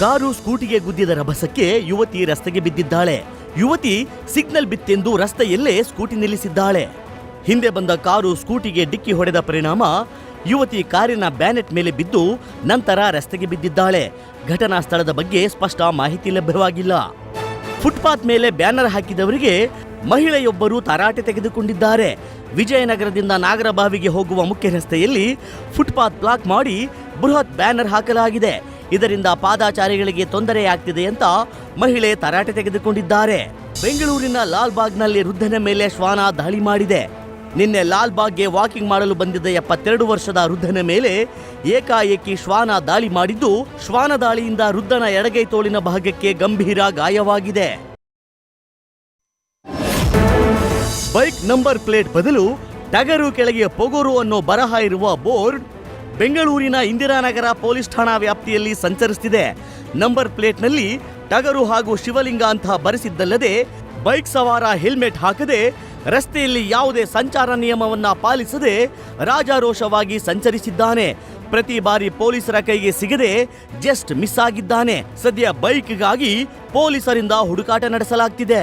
Car ಸ್ಕೂಟಿಗೆ ಗುದ್ದಿದ ರಭಸಕ್ಕೆ ಯುವತಿ ರಸ್ತೆಗೆ ಬಿದ್ದಿದ್ದಾಳೆ. ಯುವತಿ ಸಿಗ್ನಲ್ ಬಿತ್ತೆಂದು ರಸ್ತೆಯಲ್ಲೇ ಸ್ಕೂಟಿ ನಿಲ್ಲಿಸಿದ್ದಾಳೆ. ಹಿಂದೆ ಬಂದ ಕಾರು ಸ್ಕೂಟಿಗೆ ಡಿಕ್ಕಿ ಹೊಡೆದ ಪರಿಣಾಮ ಯುವತಿ ಕಾರಿನ ಬ್ಯಾನೆಟ್ ಮೇಲೆ ಬಿದ್ದು ನಂತರ ರಸ್ತೆಗೆ ಬಿದ್ದಿದ್ದಾಳೆ. ಘಟನಾ ಸ್ಥಳದ ಬಗ್ಗೆ ಸ್ಪಷ್ಟ ಮಾಹಿತಿ ಲಭ್ಯವಾಗಿಲ್ಲ. ಫುಟ್ಪಾತ್ ಮೇಲೆ ಬ್ಯಾನರ್ ಹಾಕಿದವರಿಗೆ ಮಹಿಳೆಯೊಬ್ಬರು ತರಾಟೆ ತೆಗೆದುಕೊಂಡಿದ್ದಾರೆ. ವಿಜಯನಗರದಿಂದ ನಾಗರಬಾವಿಗೆ ಹೋಗುವ ಮುಖ್ಯ ರಸ್ತೆಯಲ್ಲಿ ಫುಟ್ಪಾತ್ ಬ್ಲಾಕ್ ಮಾಡಿ ಬೃಹತ್ ಬ್ಯಾನರ್ ಹಾಕಲಾಗಿದೆ. ಇದರಿಂದ ಪಾದಾಚಾರಿಗಳಿಗೆ ತೊಂದರೆಯಾಗ್ತಿದೆ ಅಂತ ಮಹಿಳೆ ತರಾಟೆ ತೆಗೆದುಕೊಂಡಿದ್ದಾರೆ. ಬೆಂಗಳೂರಿನ ಲಾಲ್ಬಾಗ್ನಲ್ಲಿ ವೃದ್ಧನ ಮೇಲೆ ಶ್ವಾನ ದಾಳಿ ಮಾಡಿದೆ. ನಿನ್ನೆ ಲಾಲ್ಬಾಗ್ಗೆ ವಾಕಿಂಗ್ ಮಾಡಲು ಬಂದಿದ್ದ 72 ವರ್ಷದ ವೃದ್ಧನ ಮೇಲೆ ಏಕಾಏಕಿ ಶ್ವಾನ ದಾಳಿ ಮಾಡಿದ್ದು, ಶ್ವಾನ ದಾಳಿಯಿಂದ ವೃದ್ಧನ ಎಡಗೈ ತೋಳಿನ ಭಾಗಕ್ಕೆ ಗಂಭೀರ ಗಾಯವಾಗಿದೆ. ಬೈಕ್ ನಂಬರ್ ಪ್ಲೇಟ್ ಬದಲು ಟಗರು ಕೆಳಗೆ ಪೊಗರು ಅನ್ನೋ ಬರಹ ಇರುವ ಬೋರ್ಡ್ ಬೆಂಗಳೂರಿನ ಇಂದಿರಾನಗರ ಪೊಲೀಸ್ ಠಾಣಾ ವ್ಯಾಪ್ತಿಯಲ್ಲಿ ಸಂಚರಿಸುತ್ತಿದೆ. ನಂಬರ್ ಪ್ಲೇಟ್ನಲ್ಲಿ ಟಗರು ಹಾಗೂ ಶಿವಲಿಂಗ ಅಂತ ಬರೆಸಿದ್ದಲ್ಲದೆ ಬೈಕ್ ಸವಾರ ಹೆಲ್ಮೆಟ್ ಹಾಕದೆ ರಸ್ತೆಯಲ್ಲಿ ಯಾವುದೇ ಸಂಚಾರ ನಿಯಮವನ್ನ ಪಾಲಿಸದೆ ರಾಜಾರೋಷವಾಗಿ ಸಂಚರಿಸಿದ್ದಾನೆ. ಪ್ರತಿ ಬಾರಿ ಪೊಲೀಸರ ಕೈಗೆ ಸಿಗದೆ ಜಸ್ಟ್ ಮಿಸ್ ಆಗಿದ್ದಾನೆ. ಸದ್ಯ ಬೈಕ್ಗಾಗಿ ಪೊಲೀಸರಿಂದ ಹುಡುಕಾಟ ನಡೆಸಲಾಗ್ತಿದೆ.